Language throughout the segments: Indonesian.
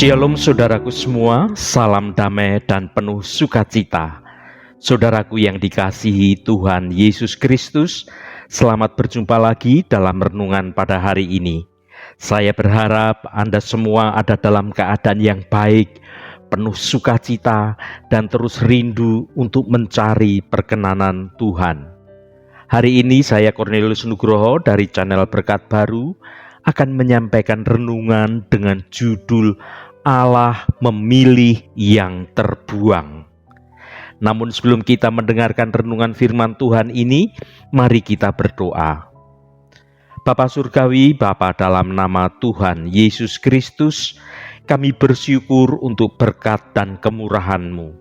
Shalom saudaraku semua, salam damai dan penuh sukacita. Saudaraku yang dikasihi Tuhan Yesus Kristus, selamat berjumpa lagi dalam renungan pada hari ini. Saya berharap Anda semua ada dalam keadaan yang baik, penuh sukacita dan terus rindu untuk mencari perkenanan Tuhan. Hari ini saya Cornelius Nugroho dari channel Berkat Baru akan menyampaikan renungan dengan judul Allah memilih yang terbuang. Namun sebelum kita mendengarkan renungan firman Tuhan ini, mari kita berdoa. Bapa Surgawi, Bapa dalam nama Tuhan Yesus Kristus, kami bersyukur untuk berkat dan kemurahan-Mu.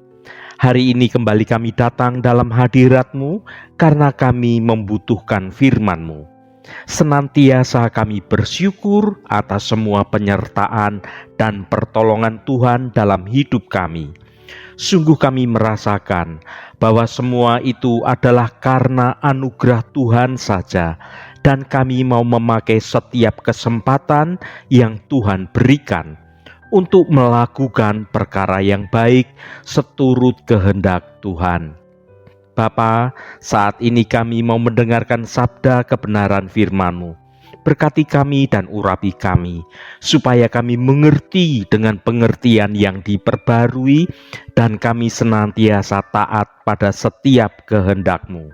Hari ini kembali kami datang dalam hadirat-Mu karena kami membutuhkan firman-Mu. Senantiasa kami bersyukur atas semua penyertaan dan pertolongan Tuhan dalam hidup kami. Sungguh kami merasakan bahwa semua itu adalah karena anugerah Tuhan saja, dan kami mau memakai setiap kesempatan yang Tuhan berikan untuk melakukan perkara yang baik seturut kehendak Tuhan. Bapa, saat ini kami mau mendengarkan sabda kebenaran firman-Mu. Berkati kami dan urapi kami, supaya kami mengerti dengan pengertian yang diperbarui, dan kami senantiasa taat pada setiap kehendak-Mu.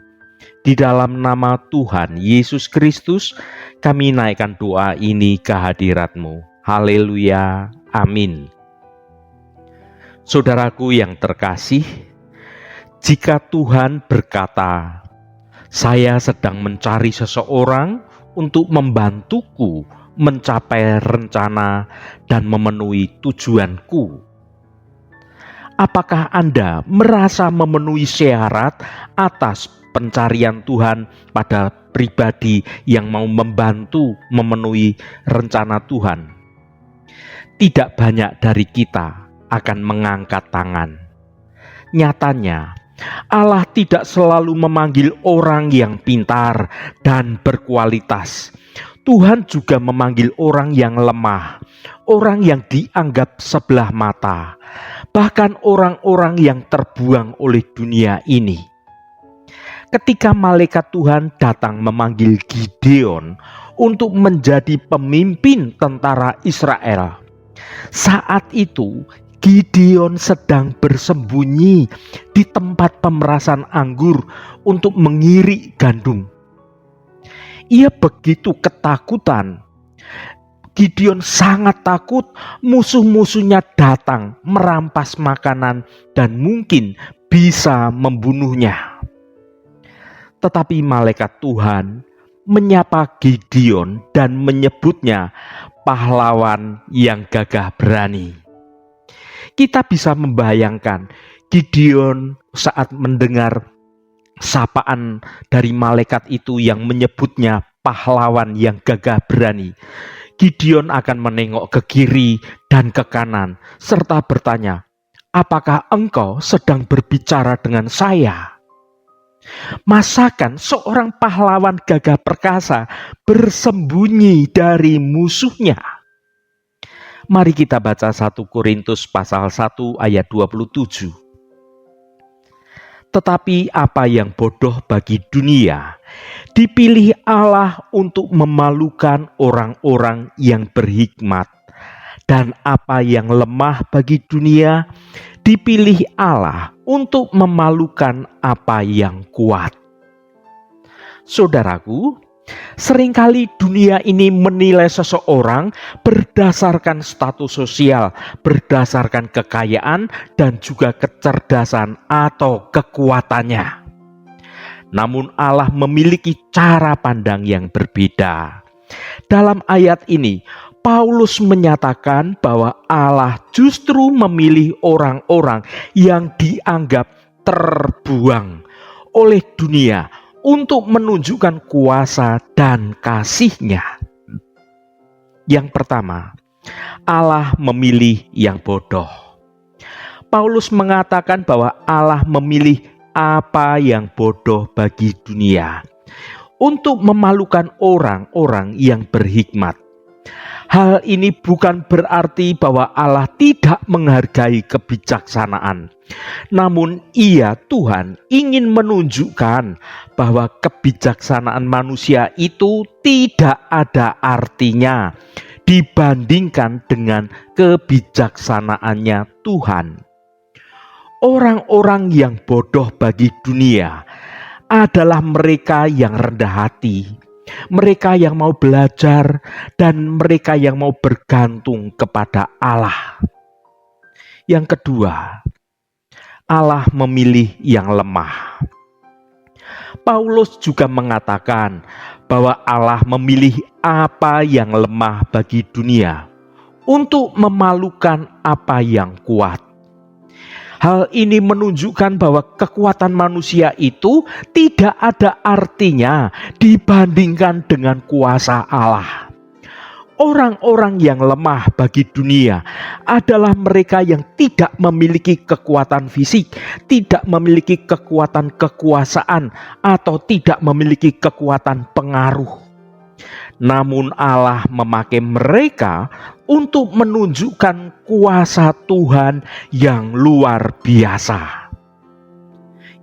Di dalam nama Tuhan Yesus Kristus, kami naikkan doa ini ke hadirat-Mu. Haleluya, amin. Saudaraku yang terkasih, jika Tuhan berkata, "Saya sedang mencari seseorang untuk membantuku mencapai rencana dan memenuhi tujuanku," apakah Anda merasa memenuhi syarat atas pencarian Tuhan pada pribadi yang mau membantu memenuhi rencana Tuhan? Tidak banyak dari kita akan mengangkat tangan. Nyatanya, Allah tidak selalu memanggil orang yang pintar dan berkualitas. Tuhan juga memanggil orang yang lemah, orang yang dianggap sebelah mata, bahkan orang-orang yang terbuang oleh dunia ini. Ketika malaikat Tuhan datang memanggil Gideon untuk menjadi pemimpin tentara Israel, saat itu Gideon sedang bersembunyi di tempat pemerasan anggur untuk mengirik gandum. Ia begitu ketakutan. Gideon sangat takut musuh-musuhnya datang merampas makanan dan mungkin bisa membunuhnya. Tetapi malaikat Tuhan menyapa Gideon dan menyebutnya pahlawan yang gagah berani. Kita bisa membayangkan Gideon saat mendengar sapaan dari malaikat itu yang menyebutnya pahlawan yang gagah berani. Gideon akan menengok ke kiri dan ke kanan serta bertanya, "Apakah engkau sedang berbicara dengan saya?" Masakan seorang pahlawan gagah perkasa bersembunyi dari musuhnya? Mari kita baca 1 Korintus pasal 1 ayat 27. Tetapi apa yang bodoh bagi dunia, dipilih Allah untuk memalukan orang-orang yang berhikmat. Dan apa yang lemah bagi dunia, dipilih Allah untuk memalukan apa yang kuat. Saudaraku, seringkali dunia ini menilai seseorang berdasarkan status sosial, berdasarkan kekayaan, dan juga kecerdasan atau kekuatannya. Namun Allah memiliki cara pandang yang berbeda. Dalam ayat ini, Paulus menyatakan bahwa Allah justru memilih orang-orang yang dianggap terbuang oleh dunia untuk menunjukkan kuasa dan kasih-Nya. Yang pertama, Allah memilih yang bodoh. Paulus mengatakan bahwa Allah memilih apa yang bodoh bagi dunia untuk memalukan orang-orang yang berhikmat. Hal ini bukan berarti bahwa Allah tidak menghargai kebijaksanaan. Namun Ia, Tuhan, ingin menunjukkan bahwa kebijaksanaan manusia itu tidak ada artinya dibandingkan dengan kebijaksanaannya Tuhan. Orang-orang yang bodoh bagi dunia adalah mereka yang rendah hati, mereka yang mau belajar, dan mereka yang mau bergantung kepada Allah. Yang kedua, Allah memilih yang lemah. Paulus juga mengatakan bahwa Allah memilih apa yang lemah bagi dunia untuk memalukan apa yang kuat. Hal ini menunjukkan bahwa kekuatan manusia itu tidak ada artinya dibandingkan dengan kuasa Allah. Orang-orang yang lemah bagi dunia adalah mereka yang tidak memiliki kekuatan fisik, tidak memiliki kekuatan kekuasaan, atau tidak memiliki kekuatan pengaruh. Namun Allah memakai mereka untuk menunjukkan kuasa Tuhan yang luar biasa.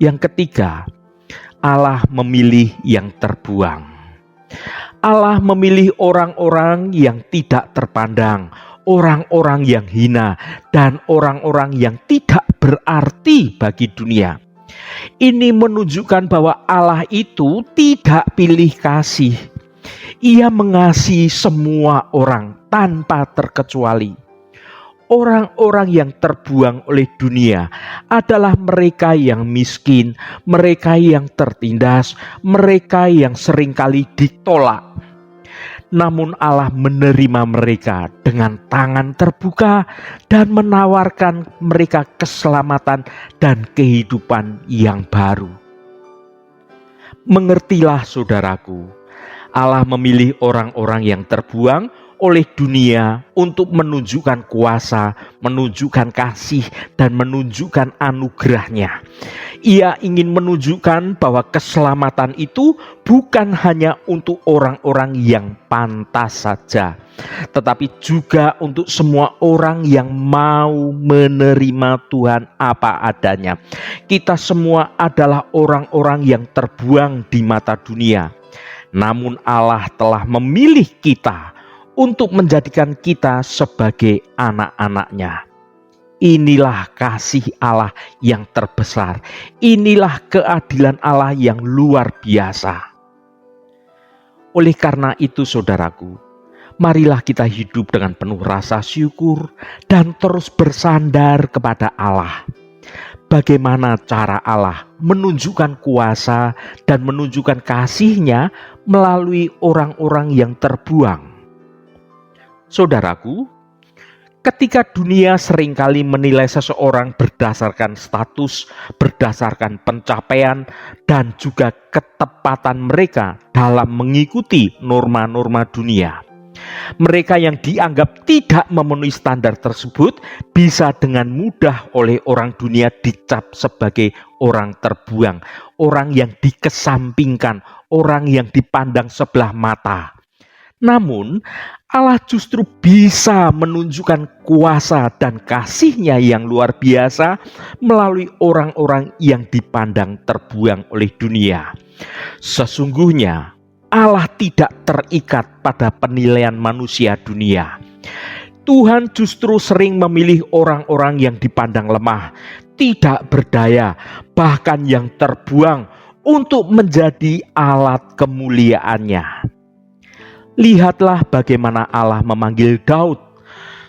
Yang ketiga, Allah memilih yang terbuang. Allah memilih orang-orang yang tidak terpandang, orang-orang yang hina, dan orang-orang yang tidak berarti bagi dunia. Ini menunjukkan bahwa Allah itu tidak pilih kasih. Ia mengasihi semua orang tanpa terkecuali. Orang-orang yang terbuang oleh dunia adalah mereka yang miskin, mereka yang tertindas, mereka yang seringkali ditolak. Namun Allah menerima mereka dengan tangan terbuka dan menawarkan mereka keselamatan dan kehidupan yang baru. Mengertilah saudaraku, Allah memilih orang-orang yang terbuang oleh dunia untuk menunjukkan kuasa, menunjukkan kasih, dan menunjukkan anugerahnya. Ia ingin menunjukkan bahwa keselamatan itu bukan hanya untuk orang-orang yang pantas saja, tetapi juga untuk semua orang yang mau menerima Tuhan apa adanya. Kita semua adalah orang-orang yang terbuang di mata dunia. Namun Allah telah memilih kita untuk menjadikan kita sebagai anak-anak-Nya. Inilah kasih Allah yang terbesar. Inilah keadilan Allah yang luar biasa. Oleh karena itu saudaraku, marilah kita hidup dengan penuh rasa syukur dan terus bersandar kepada Allah. Bagaimana cara Allah menunjukkan kuasa dan menunjukkan kasih-Nya melalui orang-orang yang terbuang. Saudaraku, ketika dunia seringkali menilai seseorang berdasarkan status, berdasarkan pencapaian, dan juga ketepatan mereka dalam mengikuti norma-norma dunia, mereka yang dianggap tidak memenuhi standar tersebut bisa dengan mudah oleh orang dunia dicap sebagai orang terbuang, orang yang dikesampingkan, orang yang dipandang sebelah mata. Namun Allah justru bisa menunjukkan kuasa dan kasih-Nya yang luar biasa melalui orang-orang yang dipandang terbuang oleh dunia. Sesungguhnya Allah tidak terikat pada penilaian manusia dunia. Tuhan justru sering memilih orang-orang yang dipandang lemah, tidak berdaya, bahkan yang terbuang untuk menjadi alat kemuliaan-Nya. Lihatlah bagaimana Allah memanggil Daud,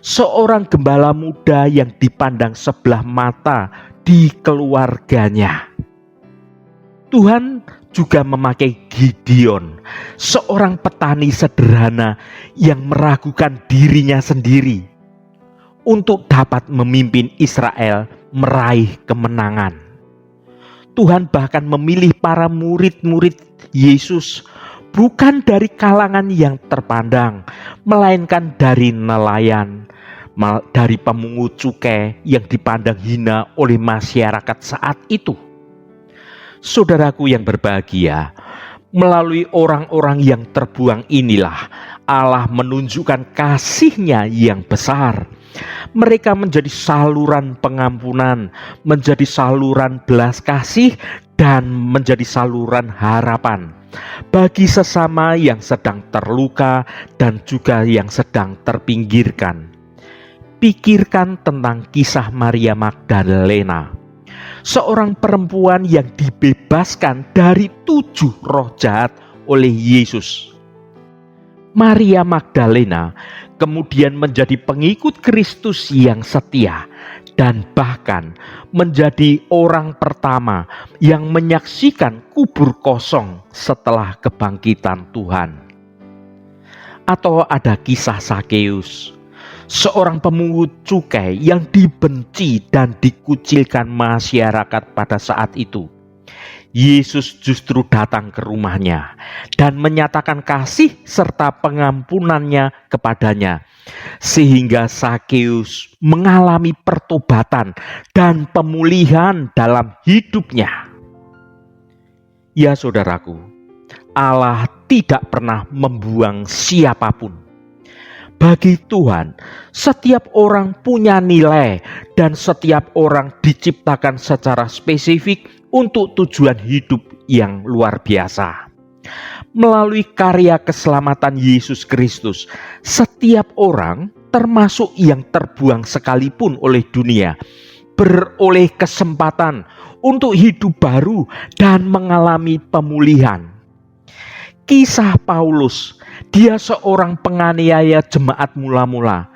seorang gembala muda yang dipandang sebelah mata di keluarganya. Tuhan juga memakai Gideon, seorang petani sederhana yang meragukan dirinya sendiri untuk dapat memimpin Israel meraih kemenangan. Tuhan bahkan memilih para murid-murid Yesus bukan dari kalangan yang terpandang, melainkan dari nelayan, dari pemungut cukai yang dipandang hina oleh masyarakat saat itu. Saudaraku yang berbahagia, Melalui orang-orang yang terbuang inilah Allah menunjukkan kasih-Nya yang besar. Mereka menjadi saluran pengampunan, menjadi saluran belas kasih, dan menjadi saluran harapan bagi sesama yang sedang terluka dan juga yang sedang terpinggirkan. Pikirkan tentang kisah Maria Magdalena, seorang perempuan yang dibebaskan dari 7 roh jahat oleh Yesus. Maria Magdalena kemudian menjadi pengikut Kristus yang setia dan bahkan menjadi orang pertama yang menyaksikan kubur kosong setelah kebangkitan Tuhan. Atau ada kisah Sakeus, seorang pemungut cukai yang dibenci dan dikucilkan masyarakat pada saat itu. Yesus justru datang ke rumahnya dan menyatakan kasih serta pengampunannya kepadanya, sehingga Sakeus mengalami pertobatan dan pemulihan dalam hidupnya. Ya saudaraku, Allah tidak pernah membuang siapapun. Bagi Tuhan, setiap orang punya nilai dan setiap orang diciptakan secara spesifik untuk tujuan hidup yang luar biasa. Melalui karya keselamatan Yesus Kristus, setiap orang, termasuk yang terbuang sekalipun oleh dunia, beroleh kesempatan untuk hidup baru dan mengalami pemulihan. Kisah Paulus, dia seorang penganiaya jemaat mula-mula,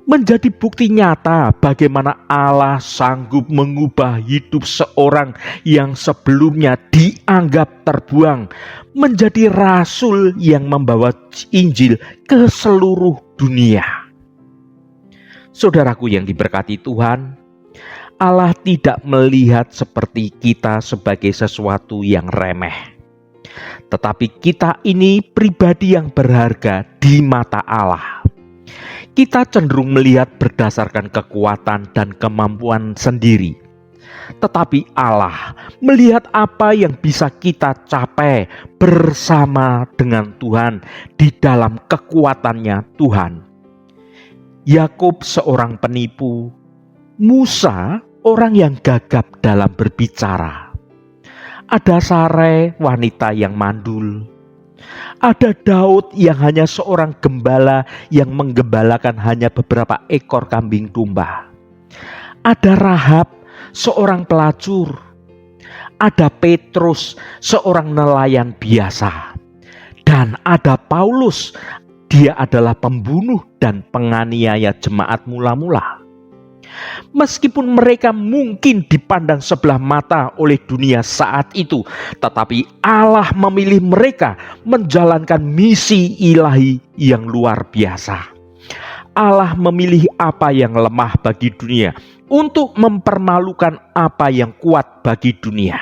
menjadi bukti nyata bagaimana Allah sanggup mengubah hidup seorang yang sebelumnya dianggap terbuang menjadi rasul yang membawa Injil ke seluruh dunia. Saudaraku yang diberkati Tuhan, Allah tidak melihat seperti kita sebagai sesuatu yang remeh. Tetapi kita ini pribadi yang berharga di mata Allah. Kita cenderung melihat berdasarkan kekuatan dan kemampuan sendiri. Tetapi Allah melihat apa yang bisa kita capai bersama dengan Tuhan di dalam kekuatannya Tuhan. Yakub seorang penipu, Musa orang yang gagap dalam berbicara. Ada Sarai wanita yang mandul. Ada Daud yang hanya seorang gembala yang menggembalakan hanya beberapa ekor kambing domba. Ada Rahab seorang pelacur. Ada Petrus seorang nelayan biasa. Dan ada Paulus, dia adalah pembunuh dan penganiaya jemaat mula-mula. Meskipun mereka mungkin dipandang sebelah mata oleh dunia saat itu, tetapi Allah memilih mereka menjalankan misi ilahi yang luar biasa. Allah memilih apa yang lemah bagi dunia untuk mempermalukan apa yang kuat bagi dunia.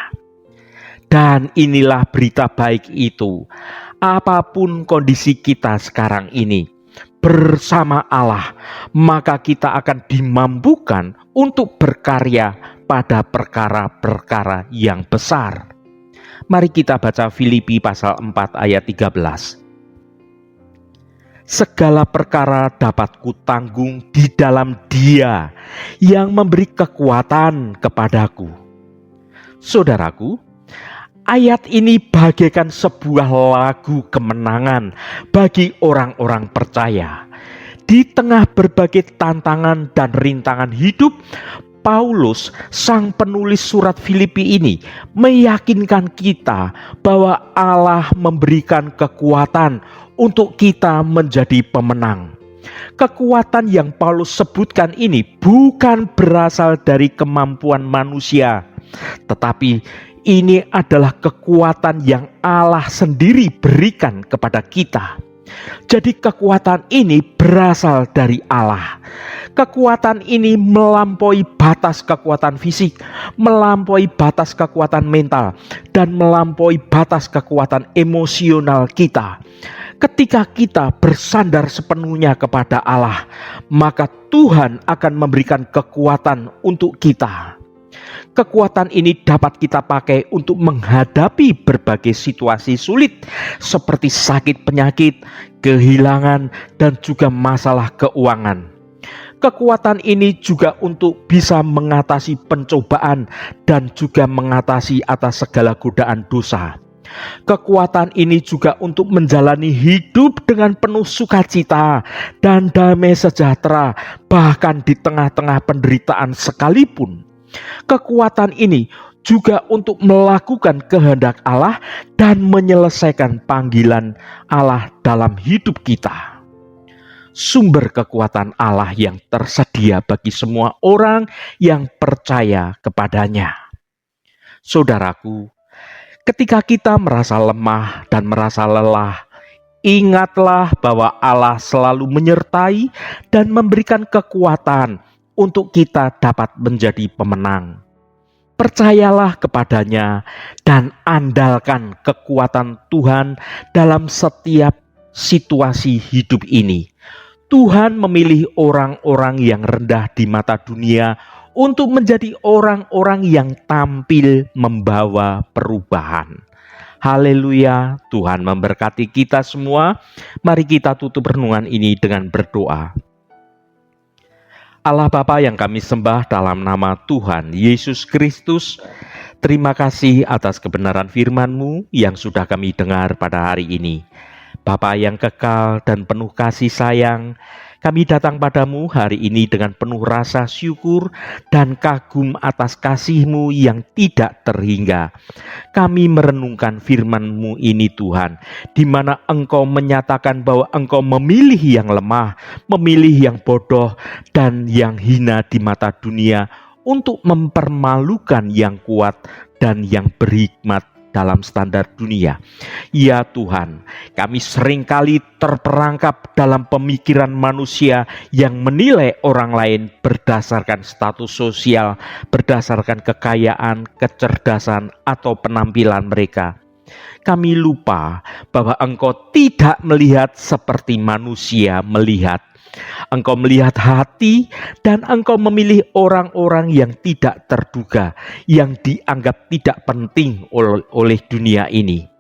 Dan inilah berita baik itu. Apapun kondisi kita sekarang ini, bersama Allah, maka kita akan dimampukan untuk berkarya pada perkara-perkara yang besar. Mari kita baca Filipi pasal 4 ayat 13. Segala perkara dapat kutanggung di dalam Dia yang memberi kekuatan kepadaku. Saudaraku, ayat ini bagaikan sebuah lagu kemenangan bagi orang-orang percaya. Di tengah berbagai tantangan dan rintangan hidup, Paulus, sang penulis surat Filipi ini, meyakinkan kita bahwa Allah memberikan kekuatan untuk kita menjadi pemenang. Kekuatan yang Paulus sebutkan ini bukan berasal dari kemampuan manusia, tetapi ini adalah kekuatan yang Allah sendiri berikan kepada kita. Jadi kekuatan ini berasal dari Allah. Kekuatan ini melampaui batas kekuatan fisik, melampaui batas kekuatan mental, dan melampaui batas kekuatan emosional kita. Ketika kita bersandar sepenuhnya kepada Allah, maka Tuhan akan memberikan kekuatan untuk kita. Kekuatan ini dapat kita pakai untuk menghadapi berbagai situasi sulit seperti sakit penyakit, kehilangan, dan juga masalah keuangan. Kekuatan ini juga untuk bisa mengatasi pencobaan dan juga mengatasi atas segala godaan dosa. Kekuatan ini juga untuk menjalani hidup dengan penuh sukacita dan damai sejahtera, bahkan di tengah-tengah penderitaan sekalipun. Kekuatan ini juga untuk melakukan kehendak Allah dan menyelesaikan panggilan Allah dalam hidup kita. Sumber kekuatan Allah yang tersedia bagi semua orang yang percaya kepadanya. Saudaraku, ketika kita merasa lemah dan merasa lelah, ingatlah bahwa Allah selalu menyertai dan memberikan kekuatan untuk kita dapat menjadi pemenang. Percayalah kepadanya dan andalkan kekuatan Tuhan dalam setiap situasi hidup ini. Tuhan memilih orang-orang yang rendah di mata dunia untuk menjadi orang-orang yang tampil membawa perubahan. Haleluya, Tuhan memberkati kita semua. Mari kita tutup renungan ini dengan berdoa. Allah Bapa yang kami sembah dalam nama Tuhan Yesus Kristus, terima kasih atas kebenaran firman-Mu yang sudah kami dengar pada hari ini. Bapa yang kekal dan penuh kasih sayang, kami datang padamu hari ini dengan penuh rasa syukur dan kagum atas kasih-Mu yang tidak terhingga. Kami merenungkan firman-Mu ini Tuhan, di mana Engkau menyatakan bahwa Engkau memilih yang lemah, memilih yang bodoh dan yang hina di mata dunia untuk mempermalukan yang kuat dan yang berhikmat dalam standar dunia. Ya Tuhan, kami seringkali terperangkap dalam pemikiran manusia yang menilai orang lain berdasarkan status sosial, berdasarkan kekayaan, kecerdasan, atau penampilan mereka. Kami lupa bahwa Engkau tidak melihat seperti manusia melihat. Engkau melihat hati dan Engkau memilih orang-orang yang tidak terduga, yang dianggap tidak penting oleh dunia ini.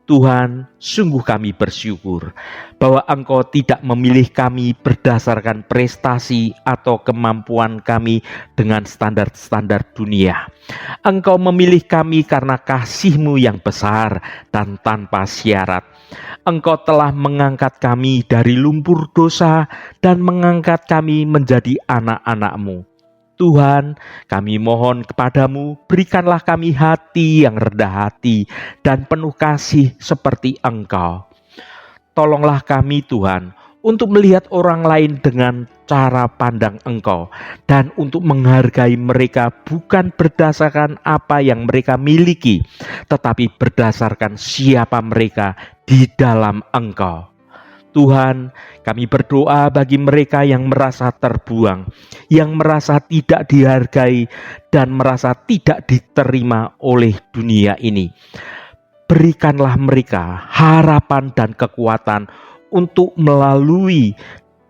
Tuhan, sungguh kami bersyukur bahwa Engkau tidak memilih kami berdasarkan prestasi atau kemampuan kami dengan standar-standar dunia. Engkau memilih kami karena kasih-Mu yang besar dan tanpa syarat. Engkau telah mengangkat kami dari lumpur dosa dan mengangkat kami menjadi anak-anak-Mu. Tuhan, kami mohon kepadamu, berikanlah kami hati yang rendah hati dan penuh kasih seperti Engkau. Tolonglah kami Tuhan, untuk melihat orang lain dengan cara pandang Engkau dan untuk menghargai mereka bukan berdasarkan apa yang mereka miliki, tetapi berdasarkan siapa mereka di dalam Engkau. Tuhan, kami berdoa bagi mereka yang merasa terbuang, yang merasa tidak dihargai dan merasa tidak diterima oleh dunia ini. Berikanlah mereka harapan dan kekuatan untuk melalui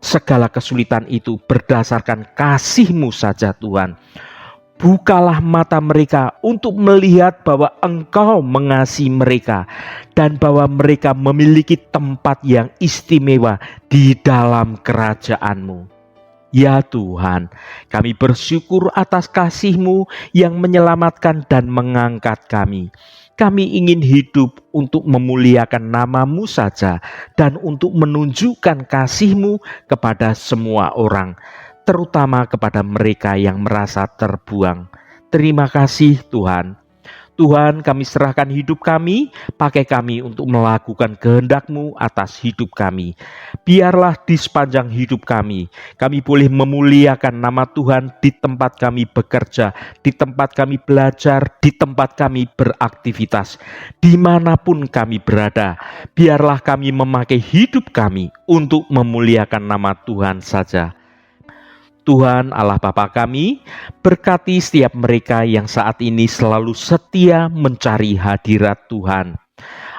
segala kesulitan itu berdasarkan kasih-Mu saja Tuhan. Bukalah mata mereka untuk melihat bahwa Engkau mengasihi mereka dan bahwa mereka memiliki tempat yang istimewa di dalam kerajaan-Mu. Ya Tuhan, kami bersyukur atas kasih-Mu yang menyelamatkan dan mengangkat kami. Kami ingin hidup untuk memuliakan nama-Mu saja dan untuk menunjukkan kasih-Mu kepada semua orang, terutama kepada mereka yang merasa terbuang. Terima kasih Tuhan. Tuhan, kami serahkan hidup kami, pakai kami untuk melakukan kehendak-Mu atas hidup kami. Biarlah di sepanjang hidup kami boleh memuliakan nama Tuhan di tempat kami bekerja, di tempat kami belajar, di tempat kami beraktivitas, dimanapun kami berada. Biarlah kami memakai hidup kami untuk memuliakan nama Tuhan saja. Tuhan Allah Bapa kami, berkati setiap mereka yang saat ini selalu setia mencari hadirat Tuhan.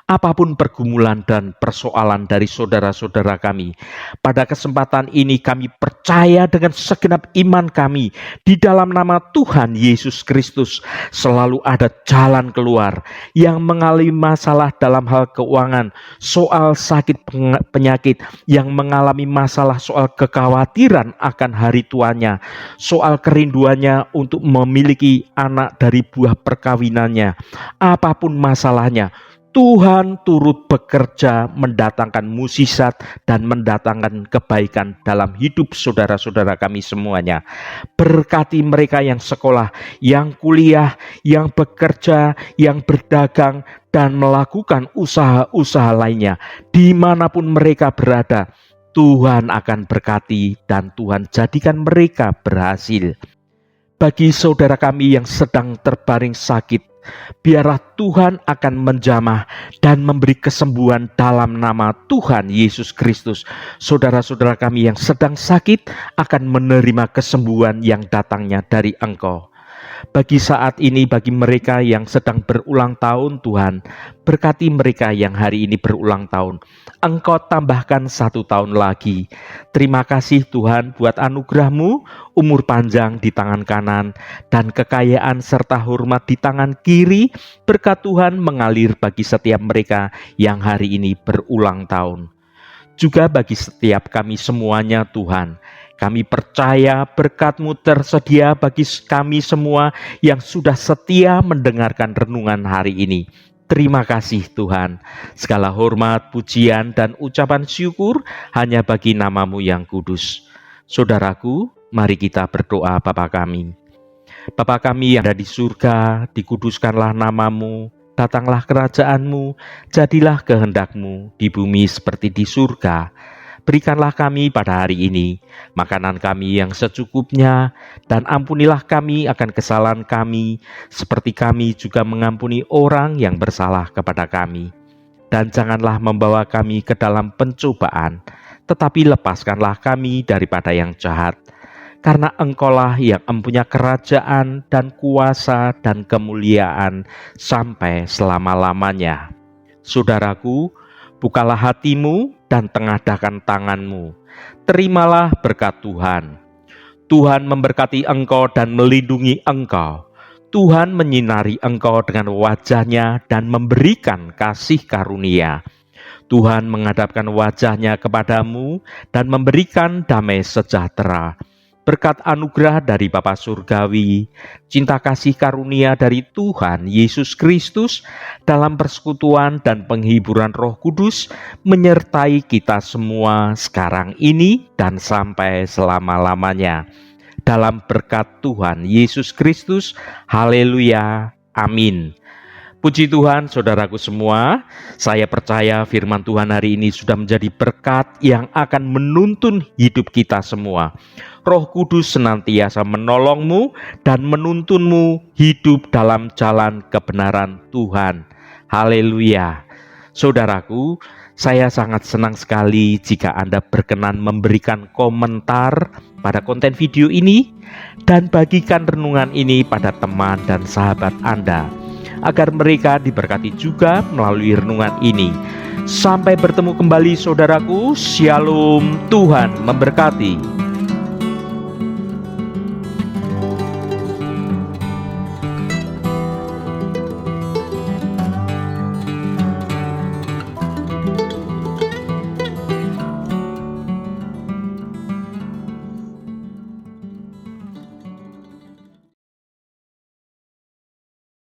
apapun pergumulan dan persoalan dari saudara-saudara kami. Pada kesempatan ini kami percaya dengan segenap iman kami di dalam nama Tuhan Yesus Kristus selalu ada jalan keluar. Yang mengalami masalah dalam hal keuangan, soal sakit penyakit, yang mengalami masalah soal kekhawatiran akan hari tuanya, soal kerinduannya untuk memiliki anak dari buah perkawinannya, apapun masalahnya, Tuhan turut bekerja mendatangkan mukjizat dan mendatangkan kebaikan dalam hidup saudara-saudara kami semuanya. Berkati mereka yang sekolah, yang kuliah, yang bekerja, yang berdagang, dan melakukan usaha-usaha lainnya. Dimanapun mereka berada, Tuhan akan berkati dan Tuhan jadikan mereka berhasil. Bagi saudara kami yang sedang terbaring sakit, biarlah Tuhan akan menjamah dan memberi kesembuhan dalam nama Tuhan Yesus Kristus. Saudara-saudara kami yang sedang sakit akan menerima kesembuhan yang datangnya dari Engkau. Bagi saat ini, bagi mereka yang sedang berulang tahun, Tuhan, berkati mereka yang hari ini berulang tahun. Engkau tambahkan 1 tahun lagi. Terima kasih Tuhan buat anugerah-Mu, umur panjang di tangan kanan, dan kekayaan serta hormat di tangan kiri. Berkat Tuhan mengalir bagi setiap mereka yang hari ini berulang tahun. Juga bagi setiap kami semuanya Tuhan, kami percaya berkat-Mu tersedia bagi kami semua yang sudah setia mendengarkan renungan hari ini. Terima kasih Tuhan. Segala hormat, pujian, dan ucapan syukur hanya bagi nama-Mu yang kudus. Saudaraku, mari kita berdoa Bapa kami. Bapa kami yang ada di surga, dikuduskanlah nama-Mu, datanglah kerajaan-Mu, jadilah kehendak-Mu di bumi seperti di surga. Berikanlah kami pada hari ini makanan kami yang secukupnya, dan ampunilah kami akan kesalahan kami, seperti kami juga mengampuni orang yang bersalah kepada kami. Dan janganlah membawa kami ke dalam pencobaan, tetapi lepaskanlah kami daripada yang jahat. Karena Engkaulah yang mempunyai kerajaan dan kuasa dan kemuliaan sampai selama-lamanya. Saudaraku, bukalah hatimu dan tengadahkan tanganmu. Terimalah berkat Tuhan. Tuhan memberkati engkau dan melindungi engkau. Tuhan menyinari engkau dengan wajah-Nya dan memberikan kasih karunia. Tuhan menghadapkan wajah-Nya kepadamu dan memberikan damai sejahtera. Berkat anugerah dari Bapa Surgawi, cinta kasih karunia dari Tuhan Yesus Kristus, dalam persekutuan dan penghiburan Roh Kudus, menyertai kita semua sekarang ini dan sampai selama-lamanya. Dalam berkat Tuhan Yesus Kristus, haleluya, amin. Puji Tuhan, saudaraku semua, saya percaya firman Tuhan hari ini sudah menjadi berkat yang akan menuntun hidup kita semua. Roh Kudus senantiasa menolongmu dan menuntunmu hidup dalam jalan kebenaran Tuhan. Haleluya. Saudaraku, saya sangat senang sekali jika Anda berkenan memberikan komentar pada konten video ini dan bagikan renungan ini pada teman dan sahabat Anda, agar mereka diberkati juga melalui renungan ini. Sampai bertemu kembali saudaraku, Shalom, Tuhan memberkati.